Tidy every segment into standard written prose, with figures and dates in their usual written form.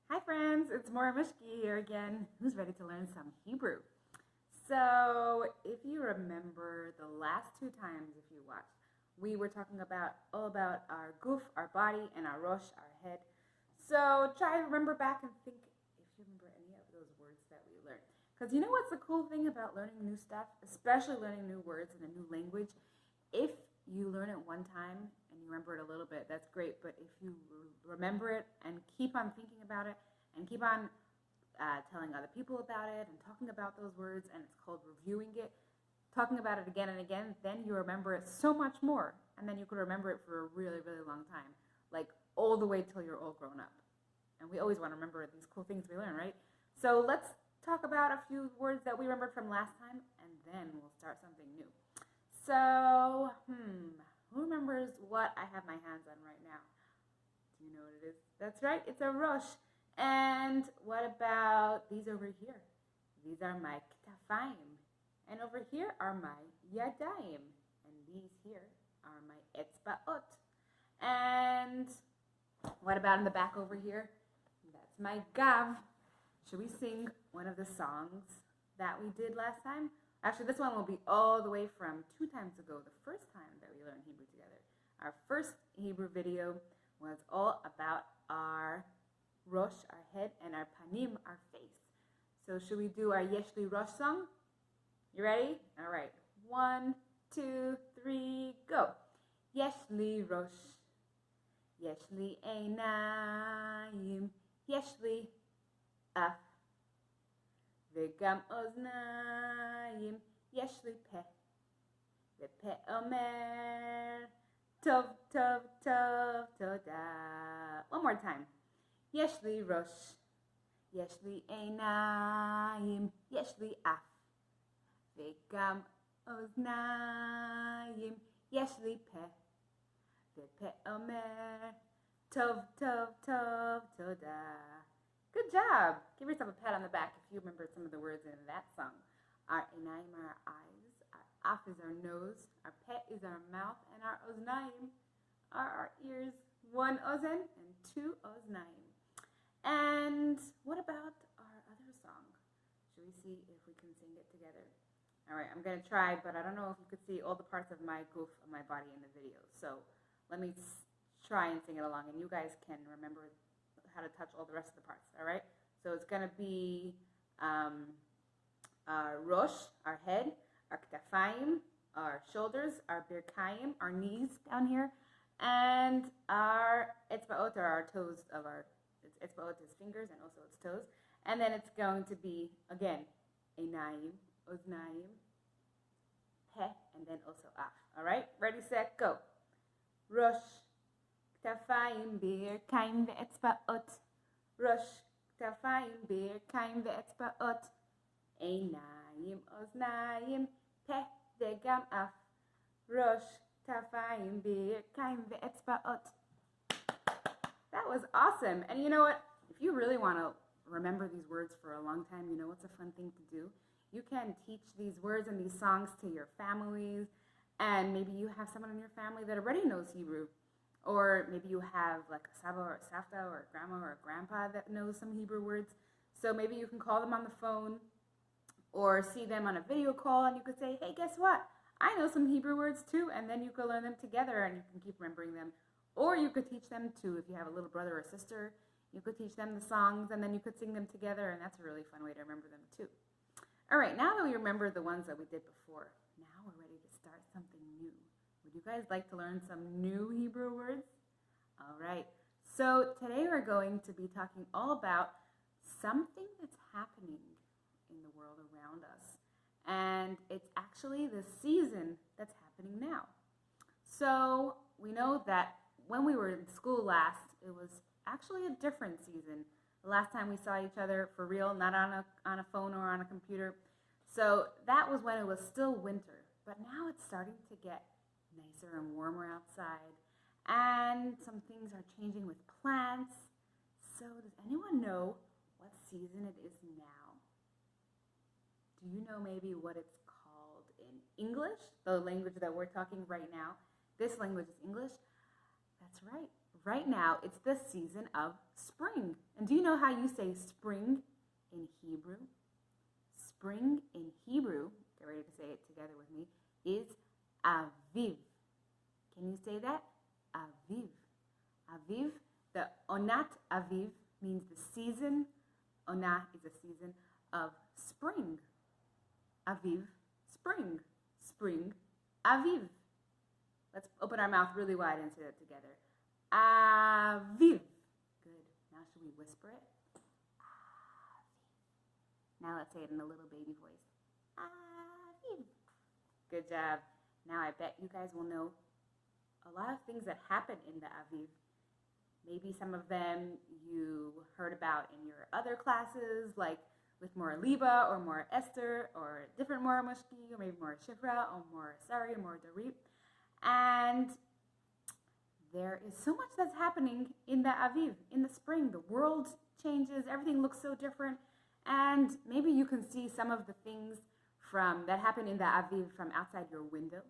Hi friends, it's Morah Mushkie here again. Who's ready to learn some Hebrew? So, if you remember the last two times if you watched, we were talking about all about our goof, our body, and our rosh, our head. So, try to remember back and think if you remember any of those words that we learned. Because you know what's the cool thing about learning new stuff, especially learning new words in a new language? If you learn it one time and you remember it a little bit, that's great. But if you remember it and keep on thinking about it and keep on telling other people about it and talking about those words, and it's called reviewing it, talking about it again and again, then you remember it so much more. And then you could remember it for a really, really long time, like all the way till you're all grown up. And we always want to remember these cool things we learn, right? So let's talk about a few words that we remembered from last time, and then we'll start something new. So, who remembers what I have my hands on right now? Do you know what it is? That's right, it's a rosh. And what about these over here? These are my ktafayim. And over here are my yadayim. And these here are my etzbaot. And what about in the back over here? That's my gav. Should we sing one of the songs that we did last time? Actually, this one will be all the way from 2 times ago, the first time that we learned Hebrew together. Our first Hebrew video was all about our rosh, our head, and our panim, our face. So should we do our Yeshli Rosh song? You ready? All right. 1, 2, 3, go. Yeshli Rosh, Yeshli Einayim, Yeshli Af. וגם אוזניים, יש לי פה, ופה אומר, טוב, טוב, טוב, תודה. One more time. יש לי ראש, יש לי עיניים, יש לי אף, וגם אוזניים, יש לי פה, ופה אומר, טוב, טוב, טוב, תודה. Good job. Give yourself a pat on the back if you remember some of the words in that song. Our inayim are our eyes, our af is our nose, our pet is our mouth, and our oznayim are our ears. 1 ozen and 2 oznayim. And what about our other song? Should we see if we can sing it together? All right, I'm going to try, but I don't know if you could see all the parts of my goof of my body in the video. So let me try and sing it along, and you guys can remember how to touch all the rest of the parts, all right? So it's going to be our rosh, our head, our ktafayim, our shoulders, our birkayim, our knees down here, and our etzbaot, or our toes of our, etzbaot is fingers and also its toes. And then it's going to be, again, einayim, oznayim, peh, and then also af, all right? Ready, set, go. Rosh, כתפיים, ברכיים ואצבעות, ראש, כתפיים, ברכיים ואצבעות, עיניים, אוזניים, פה וגם אף, ראש, כתפיים, ברכיים ואצבעות. That was awesome. And you know what? If you really want to remember these words for a long time, you know what's a fun thing to do? You can teach these words and these songs to your families, and maybe you have someone in your family that already knows Hebrew. Or maybe you have like a saba or a savta or a grandma or a grandpa that knows some Hebrew words. So maybe you can call them on the phone or see them on a video call, and you could say, hey, guess what? I know some Hebrew words too, and then you could learn them together and you can keep remembering them. Or you could teach them too. If you have a little brother or sister, you could teach them the songs and then you could sing them together, and that's a really fun way to remember them too. All right, now that we remember the ones that we did before, now we're ready to start something new. Would you guys like to learn some new Hebrew words? All right, so today we're going to be talking all about something that's happening in the world around us. And it's actually the season that's happening now. So we know that when we were in school last, it was actually a different season. The last time we saw each other for real, not on a phone or on a computer. So that was when it was still winter. But now it's starting to get nicer and warmer outside, and some things are changing with plants. So does anyone know what season it is now? Do you know maybe what it's called in English, the language that we're talking right now? This language is English. That's right, right now it's the season of spring. And do you know how you say spring in Hebrew? Spring in Hebrew, get ready to say it together with me, is Aviv. Can you say that? Aviv. Aviv, the Onat Aviv means the season. Onah is a season of spring. Aviv, spring. Spring, Aviv. Let's open our mouth really wide and say it together. Aviv. Good. Now should we whisper it? Aviv. Now let's say it in a little baby voice. Aviv. Good job. Now I bet you guys will know a lot of things that happen in the Aviv. Maybe some of them you heard about in your other classes, like with Morah Liba or Morah Esther or different Morah Mushkie or maybe Morah Shifra or Morah Sari or Morah Darit. And there is so much that's happening in the Aviv, in the spring. The world changes, everything looks so different. And maybe you can see some of the things that happen in the Aviv from outside your window.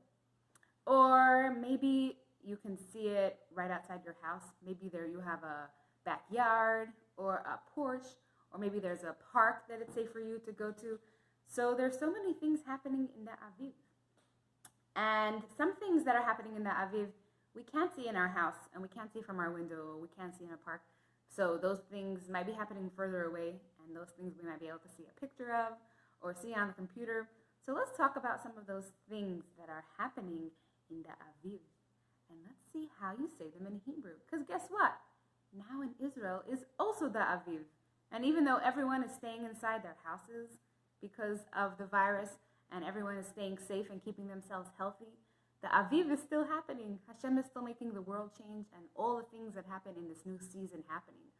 Or maybe you can see it right outside your house. Maybe there you have a backyard or a porch, or maybe there's a park that it's safe for you to go to. So there's so many things happening in the Aviv. And some things that are happening in the Aviv we can't see in our house, and we can't see from our window, or we can't see in a park. So those things might be happening further away, and those things we might be able to see a picture of or see on the computer. So let's talk about some of those things that are happening in the Aviv. And let's see how you say them in Hebrew. Because guess what? Now in Israel is also the Aviv. And even though everyone is staying inside their houses because of the virus, and everyone is staying safe and keeping themselves healthy, the Aviv is still happening. Hashem is still making the world change and all the things that happen in this new season happening.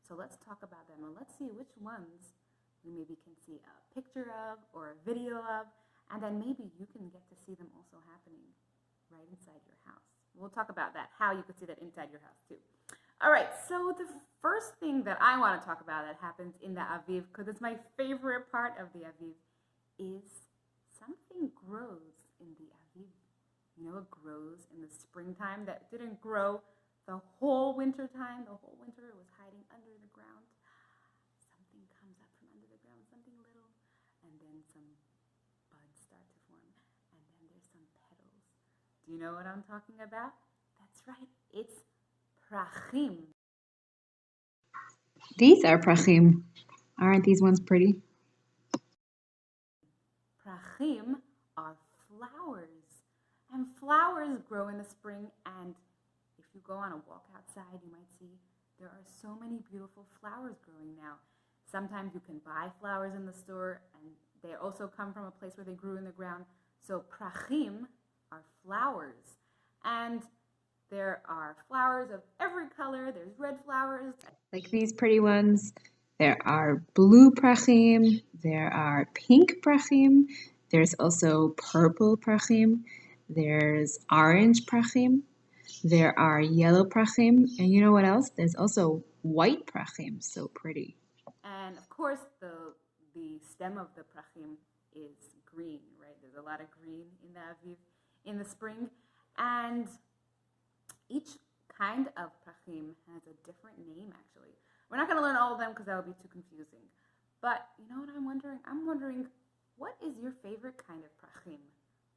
So let's talk about them, and let's see which ones we maybe can see a picture of or a video of, and then maybe you can get to see them also happening right inside your house. We'll talk about that, how you could see that inside your house too. All right, so the first thing that I want to talk about that happens in the Aviv, because it's my favorite part of the Aviv, is something grows in the Aviv. You know, it grows in the springtime that didn't grow the whole winter time. The whole winter it was hiding under the ground. Something comes up from under the ground, something little, and then some buds start to form, and then there's some petals. Do you know what I'm talking about? That's right, it's prachim. These are prachim. Aren't these ones pretty? Prachim are flowers. And flowers grow in the spring, and if you go on a walk outside, you might see there are so many beautiful flowers growing now. Sometimes you can buy flowers in the store, and they also come from a place where they grew in the ground. So prachim are flowers. And there are flowers of every color. There's red flowers. Like these pretty ones. There are blue prachim. There are pink prachim. There's also purple prachim. There's orange prachim. There are yellow prachim. And you know what else? There's also white prachim. So pretty. And of course, the stem of the prachim is green, right? There's a lot of green in the Aviv in the spring. And each kind of prachim has a different name, actually. We're not going to learn all of them because that would be too confusing. But you know what I'm wondering? I'm wondering, what is your favorite kind of prachim?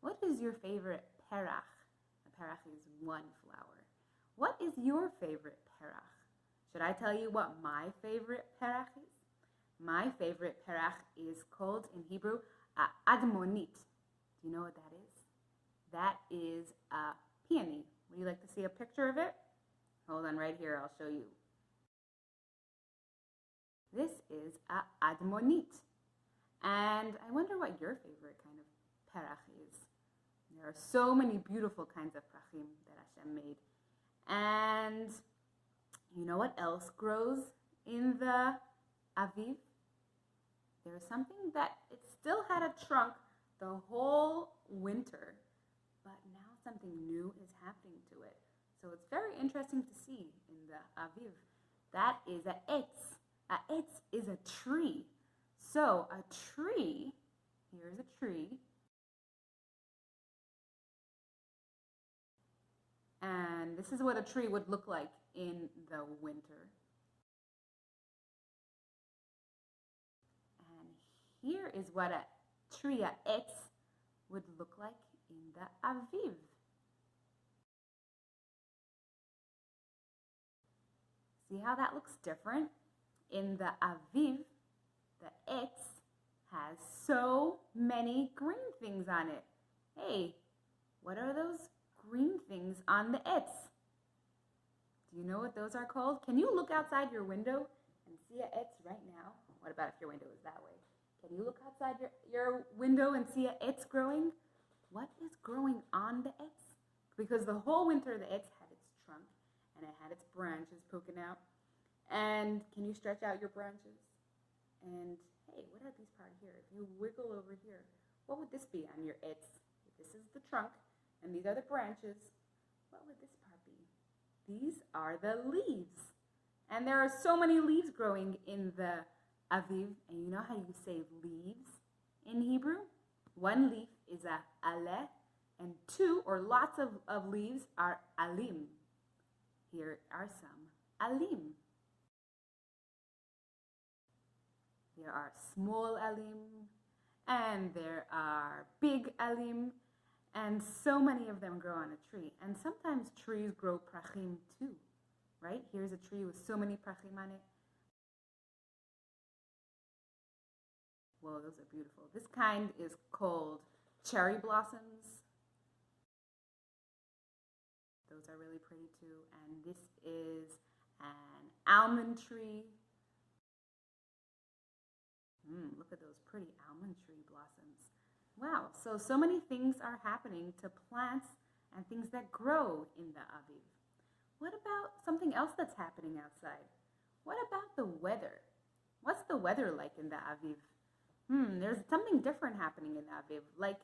What is your favorite perach? A perach is one flower. What is your favorite perach? Should I tell you what my favorite perach is? My favorite perach is called in Hebrew a admonit. Do you know what that is? That is a peony. Would you like to see a picture of it? Hold on, right here, I'll show you. This is a admonit. And I wonder what your favorite kind of perach is. There are so many beautiful kinds of prachim that Hashem made. And you know what else grows in the Aviv? There's something that it still had a trunk the whole winter, but now something new is happening to it. So it's very interesting to see in the Aviv. That is a etz. A etz is a tree. So a tree, here's a tree, and this This is what a tree would look like in the winter. And here is what a tree, a etz, would look like in the Aviv. See how that looks different? In the Aviv, the etz has so many green things on it. Hey, what are those green things on the etz? Do you know what those are called? Can you look outside your window and see a etz right now? What about if your window is that way? Can you look outside your window and see a etz growing? What is growing on the etz? Because the whole winter the etz had its trunk and it had its branches poking out. And can you stretch out your branches? And hey, what are these part here? If you wiggle over here, what would this be on your etz? This is the trunk and these are the branches. What would this part be? These are the leaves. And there are so many leaves growing in the Aviv. And you know how you say leaves in Hebrew? One leaf is a aleh, and two or lots of leaves are alim. Here are some alim. There are small alim, and there are big alim, and so many of them grow on a tree. And sometimes trees grow prachim too, right? Here's a tree with so many prachim on it. Whoa, those are beautiful. This kind is called cherry blossoms. Those are really pretty too. And this is an almond tree. Look at those pretty almond tree blossoms. Wow, so many things are happening to plants and things that grow in the Aviv. What about something else that's happening outside? What about the weather? What's the weather like in the Aviv? There's something different happening in the Aviv. Like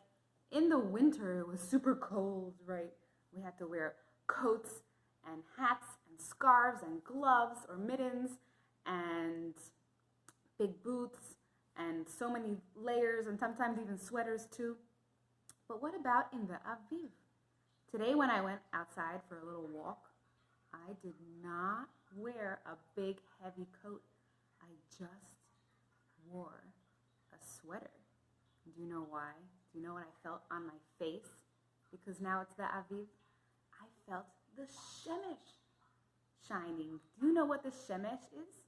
in the winter, it was super cold, right? We had to wear coats and hats and scarves and gloves or mittens and big boots and so many layers and sometimes even sweaters too. But what about in the Aviv? Today when I went outside for a little walk, I did not wear a big heavy coat. I just wore a sweater. Do you know why? Do you know what I felt on my face? Because now it's the Aviv. I felt the shemesh shining. Do you know what the shemesh is?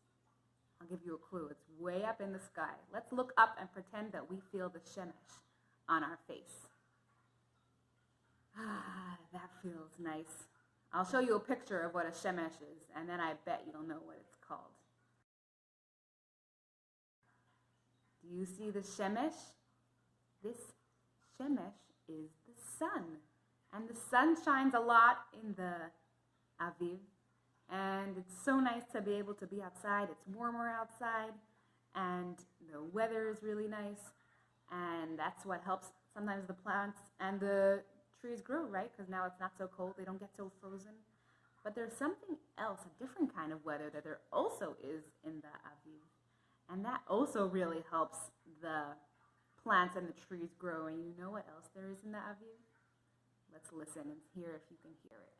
I'll give you a clue. It's way up in the sky. Let's look up and pretend that we feel the shemesh on our face. That feels nice. I'll show you a picture of what a shemesh is, and then I bet you'll know what it's called. Do you see the shemesh? This shemesh is the sun. And the sun shines a lot in the Aviv. And it's so nice to be able to be outside. It's warmer outside. And the weather is really nice. And that's what helps sometimes the plants and the trees grow, right? Because now it's not so cold. They don't get so frozen. But there's something else, a different kind of weather that there also is in the Aviv. And that also really helps the plants and the trees grow. And you know what else there is in the Aviv? Let's listen and hear if you can hear it.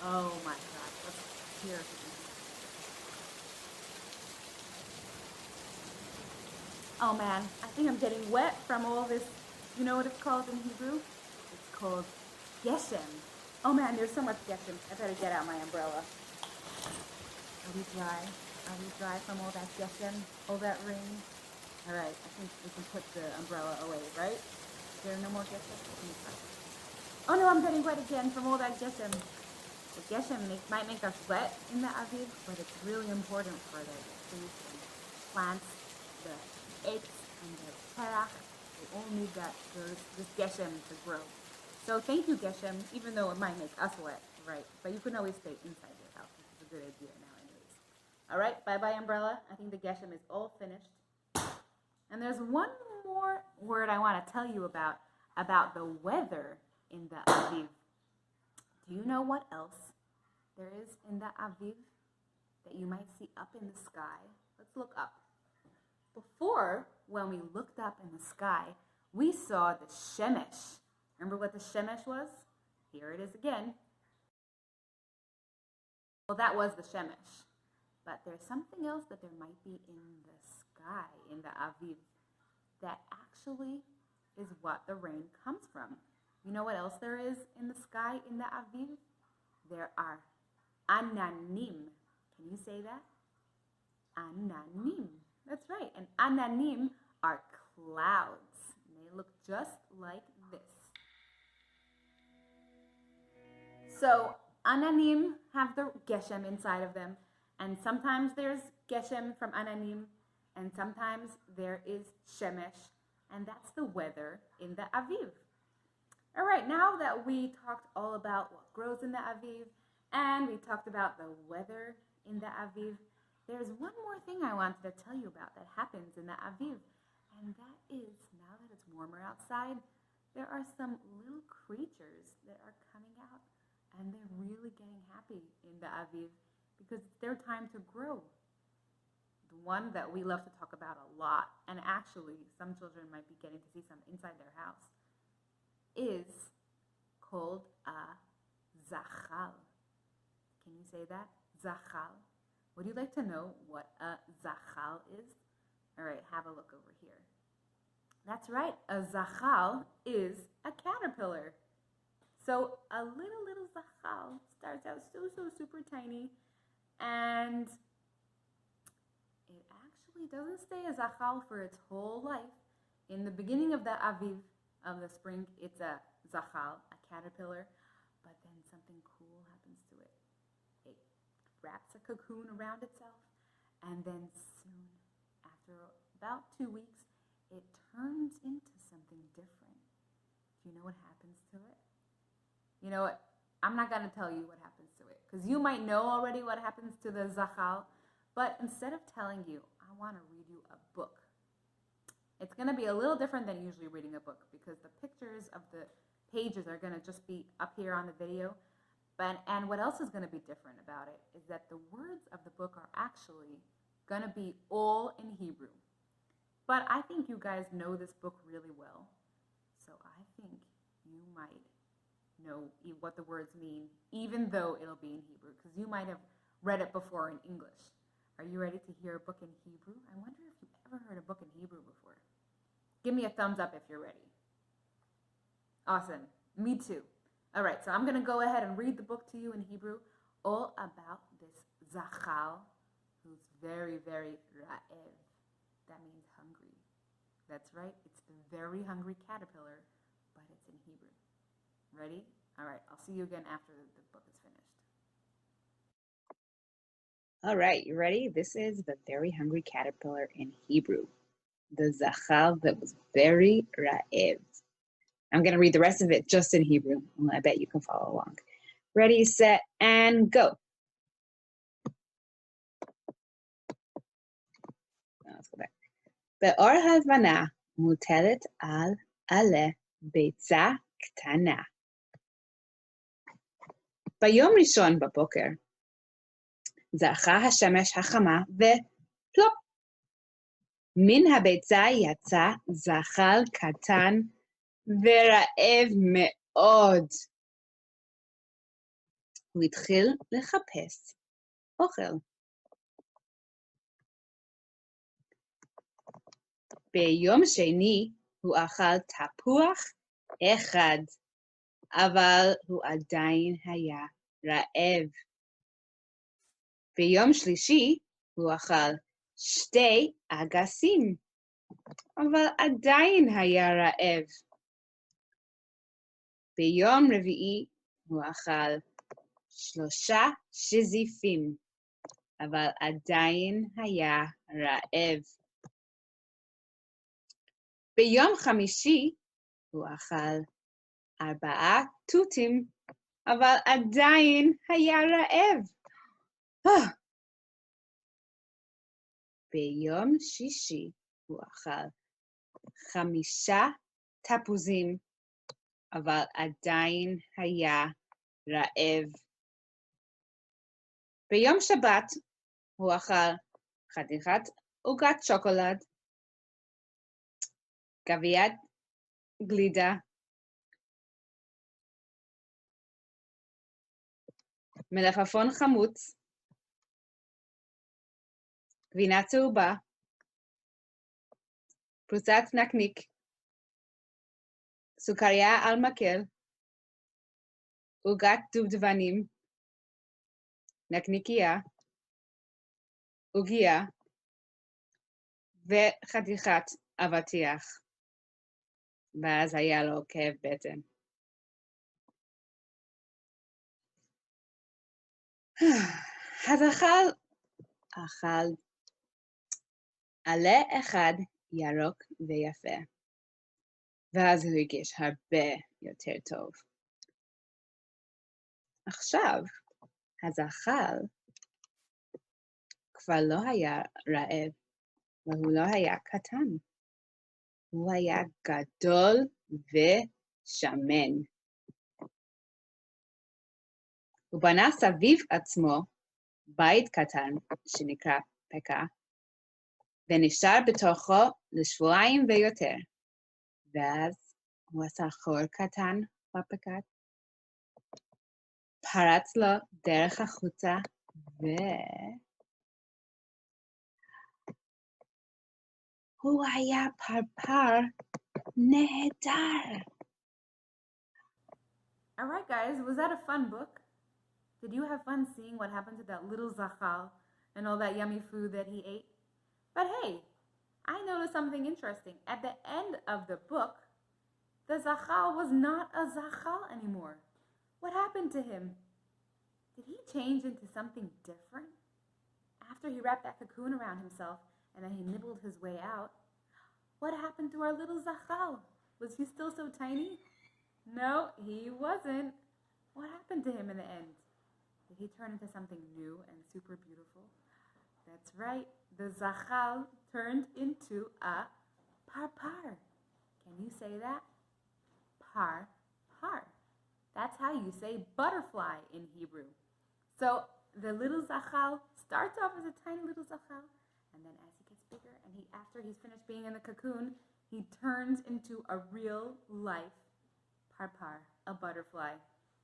Oh my God, let's hear if you can hear it. Oh man, I think I'm getting wet from all this. You know what it's called in Hebrew? It's called geshem. Oh man, there's so much geshem. I better get out my umbrella. Are we dry? Are we dry from all that geshem, all that rain? All right, I think we can put the umbrella away, right? Is there no more geshem? Oh no, I'm getting wet again from all that geshem. The geshem might make us wet in the Aviv, but it's really important for the trees and plants, the etz and the terach. They all need this geshem to grow. So thank you, geshem, even though it might make us wet, right? But you can always stay inside your house, which is a good idea now anyways. All right, bye-bye umbrella. I think the geshem is all finished. And there's one more word I want to tell you about the weather in the Aviv. Do you know what else there is in the Aviv that you might see up in the sky? Let's look up. Before, when we looked up in the sky, we saw the shemesh. Remember what the shemesh was? Here it is again. Well, that was the Shemesh. But there's something else that there might be in the sky, in the Aviv, that actually is what the rain comes from. You know what else there is in the sky in the Aviv? There are ananim. Can you say that? Ananim. That's right. And ananim are clouds. And they look just like this. So ananim have the geshem inside of them. And sometimes there's geshem from ananim. And sometimes there is shemesh. And that's the weather in the Aviv. All right, now that we talked all about what grows in the Aviv, and we talked about the weather in the Aviv, there's one more thing I wanted to tell you about that happens in the Aviv. And that is, now that it's warmer outside, there are some little creatures that are coming out. And they're really getting happy in the Aviv because it's their time to grow. The one that we love to talk about a lot, and actually some children might be getting to see some inside their house, is called a zachal. Can you say that? Zachal. Would you like to know what a zachal is? All right, have a look over here. That's right, a zachal is a caterpillar. So a little zachal starts out so super tiny, and it actually doesn't stay a zachal for its whole life. In the beginning of the Aviv, of the spring, it's a zachal, a caterpillar, but then something cool happens to it. It wraps a cocoon around itself, and then soon, after about 2 weeks, it turns into something different. Do you know what happens to it? You know what? I'm not going to tell you what happens to it, because you might know already what happens to the zachal, but instead of telling you, I want to read you a book. It's going to be a little different than usually reading a book, because the pictures of the pages are going to just be up here on the video. And what else is going to be different about it is that the words of the book are actually going to be all in Hebrew. But I think you guys know this book really well, so I think you might know what the words mean, even though it'll be in Hebrew, because you might have read it before in English. Are you ready to hear a book in Hebrew? I wonder if you've ever heard a book in Hebrew before. Give me a thumbs up if you're ready. Awesome. Me too. All right, so I'm going to go ahead and read the book to you in Hebrew, all about this zachal, who's very ra'ev. That means hungry. That's right. It's the very hungry caterpillar, but it's in Hebrew. Ready? All right, I'll see you again after the book is finished. All right, you ready? This is the very hungry caterpillar in Hebrew. The zachal that was very ra'ev. I'm going to read the rest of it just in Hebrew. I bet you can follow along. Ready, set, and go. Let's go back. באור הלבנה מוטלת על עלה ביצה קטנה. ביום ראשון בבוקר זרחה השמש החמה ופלופ. מן הביצה יצא זחל קטן ורעב מאוד. הוא התחיל לחפש אוכל. ביום שני הוא אכל תפוח אחד, אבל הוא עדיין היה רעב. ביום שלישי הוא אכל 2 אגסים, אבל עדיין היה רעב. ביום רביעי הוא אכל 3 שזיפים, אבל עדיין היה רעב. ביום חמישי הוא אכל 4 תותים, אבל עדיין היה רעב. ביום שישי הוא אכל 5 תפוזים, אבל עדיין היה רעב. ביום שבת הוא אכל חתיכת עוגת שוקולד, גביעת גלידה, מלפפון חמוץ, גבינה צהובה, פרוסת נקניק, סוכריה על מקל, עוגת דובדבנים, נקניקייה, עוגיה, וחתיכת אבטיח. ואז היה לו כאב בטן. אז אכל עלה אחד ירוק ויפה, ואז הוא הרגיש הרבה יותר טוב. עכשיו, הזחל כבר לא היה רעב, והוא לא היה קטן. הוא היה גדול ושמן. הוא בנה סביב עצמו בית קטן שנקרא פקה, ונשאר בתוכו לשבועיים ויותר. ואז הוא עשה חור קטן בפקה, פרץ לו דרך החוצה, והוא היה פרפר נהדר. All right, guys, was that a fun book? Did you have fun seeing what happened to that little Zachal and all that yummy food that he ate? But hey, I noticed something interesting. At the end of the book, the Zachal was not a Zachal anymore. What happened to him? Did he change into something different? After he wrapped that cocoon around himself and then he nibbled his way out, what happened to our little Zachal? Was he still so tiny? No, he wasn't. What happened to him in the end? Did he turn into something new and super beautiful? That's right. The Zachal turned into a parpar. Can you say that? Parpar. That's how you say butterfly in Hebrew. So the little Zachal starts off as a tiny little Zachal, and then as he gets bigger, and after he's finished being in the cocoon, he turns into a real life parpar, a butterfly.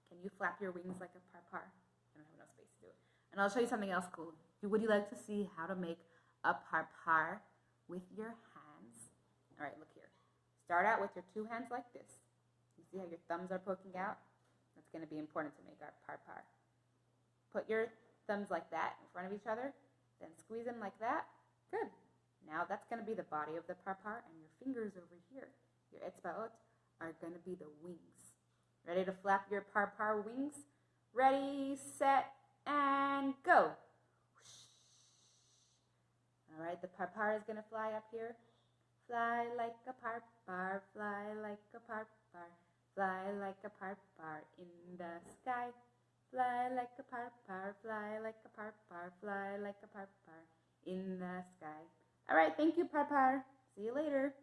Can you flap your wings like a parpar? I don't have enough space to do it. And I'll show you something else cool. Would you like to see how to make a parpar with your hands? All right, look here. Start out with your two hands like this. You see how your thumbs are poking out? That's going to be important to make our parpar. Put your thumbs like that in front of each other, then squeeze them like that. Good. Now that's going to be the body of the parpar, and your fingers over here, your etzbaot, are going to be the wings. Ready to flap your parpar wings? Ready, set, and go. All right, the parpar is going to fly up here. Fly like a parpar, fly like a parpar, fly like a parpar in the sky. Fly like a parpar, fly like a parpar, fly like a parpar in the sky. All right, thank you, parpar. See you later.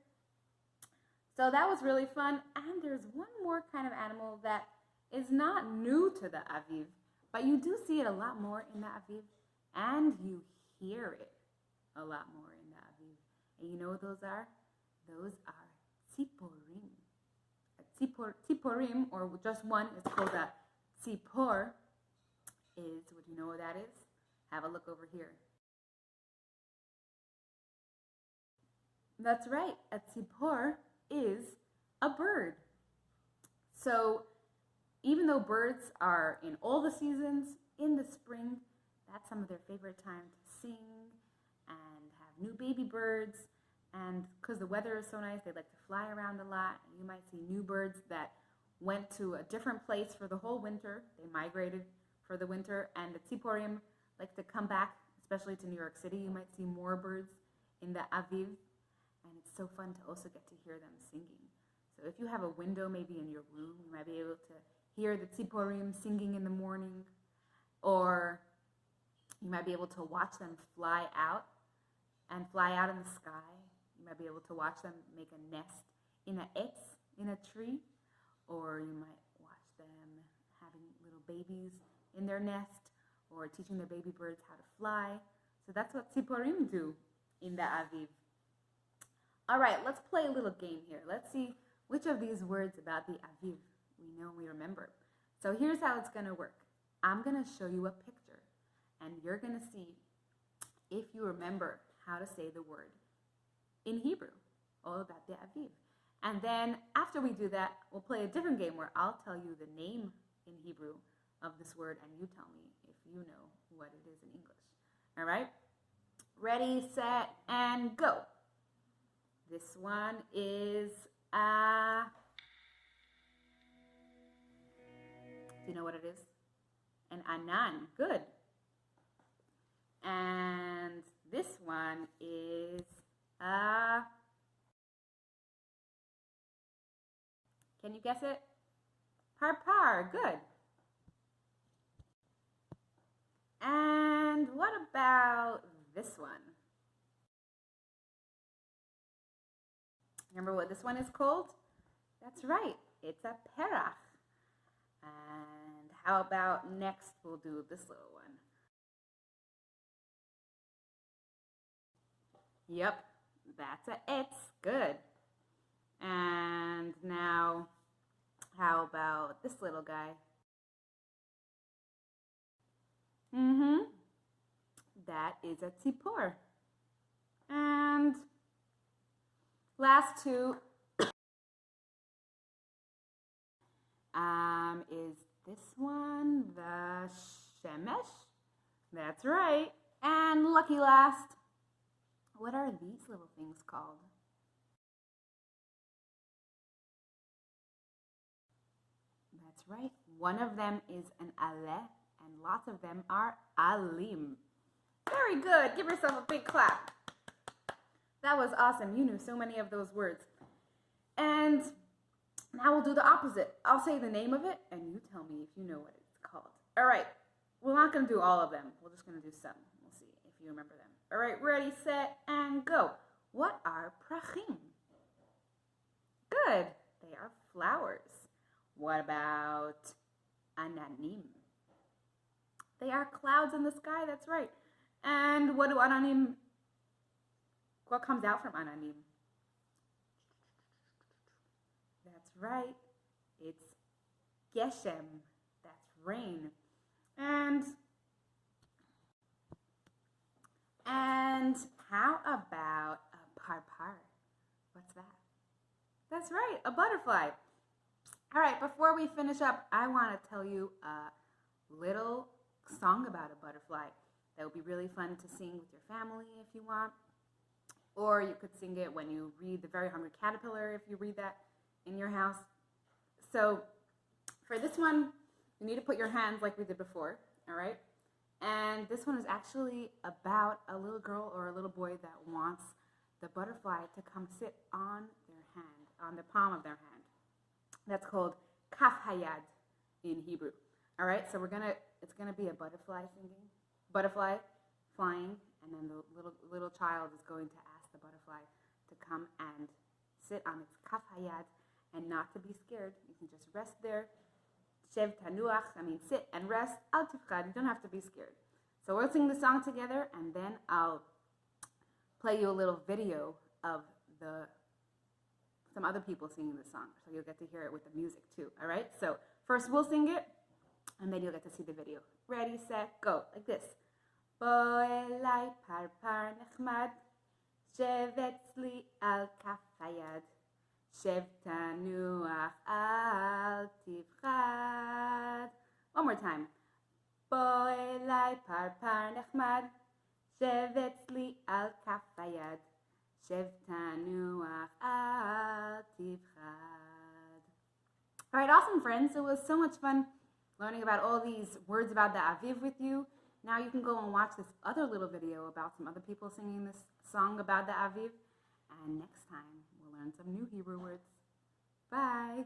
So that was really fun. And there's one more kind of animal that is not new to the Aviv, but you do see it a lot more in the Aviv, and you hear it a lot more in the Aviv. And you know what those are? Those are tziporim. Tziporim, or just one, is called a tzipor. Would you know what that is? Have a look over here. That's right, a tzipor is a bird. So even though birds are in all the seasons, in the spring, that's some of their favorite time to sing and have new baby birds. And because the weather is so nice, they like to fly around a lot. And you might see new birds that went to a different place for the whole winter. They migrated for the winter, and the tziporim like to come back, especially to New York City. You might see more birds in the Aviv, and it's so fun to also get to hear them singing. So if you have a window maybe in your room, you might be able to hear the tziporim singing in the morning, or you might be able to watch them fly out in the sky. You might be able to watch them make a nest in a tree, or you might watch them having little babies in their nest, or teaching their baby birds how to fly. So that's what tziporim do in the Aviv. All right, let's play a little game here. Let's see which of these words about the Aviv we know and we remember. So here's how it's going to work. I'm going to show you a picture, and you're going to see if you remember how to say the word in Hebrew, all about the Aviv. And then after we do that, we'll play a different game where I'll tell you the name in Hebrew of this word, and you tell me if you know what it is in English. All right? Ready, set, and go. This one is do you know what it is? An anan. Good. And this one is can you guess it? Parpar. Good. And what about this one? Remember what this one is called? That's right. It's a perach. And how about next we'll do this little one? Yep, that's a etz. Good. And now, how about this little guy? That is a tzipor. And last two is this one, the shemesh. That's right. And lucky last, what are these little things called? That's right. One of them is an aleh, and lots of them are alim. Very good. Give yourself a big clap. That was awesome. You knew so many of those words. And now we'll do the opposite. I'll say the name of it, and you tell me if you know what it's called. All right. We're not going to do all of them. We're just going to do some. We'll see if you remember them. All right. Ready, set, and go. What are prachim? Good. They are flowers. What about ananim? They are clouds in the sky. That's right. And what do ananim? What comes out from ananim? That's right. It's geshem. That's rain. And how about a parpar? What's that? That's right, a butterfly. All right, before we finish up, I want to tell you a little song about a butterfly that would be really fun to sing with your family if you want. Or you could sing it when you read The Very Hungry Caterpillar, if you read that in your house. So for this one, you need to put your hands like we did before, all right? And this one is actually about a little girl or a little boy that wants the butterfly to come sit on their hand, on the palm of their hand. That's called kaf hayad in Hebrew. All right, so it's gonna be a butterfly singing, butterfly flying, and then the little child is going to ask the butterfly to come and sit on its kaf hayad and not to be scared. You can just rest there. Shev tanuach, sit and rest. Al tifchad, you don't have to be scared. So we'll sing the song together, and then I'll play you a little video of some other people singing the song, so you'll get to hear it with the music too, all right? So first we'll sing it, and then you'll get to see the video. Ready, set, go, like this. Bo elai parpar nechmad, shev etzli al kaf hayad, shev tanuach al tifchad. One more time. Bo elai parpar nechmad, shev etzli al kaf hayad, shev tanuach al tifchad. All right, awesome, friends. It was so much fun learning about all these words about the Aviv with you. Now you can go and watch this other little video about some other people singing this song about the Aviv. And next time, we'll learn some new Hebrew words. Bye.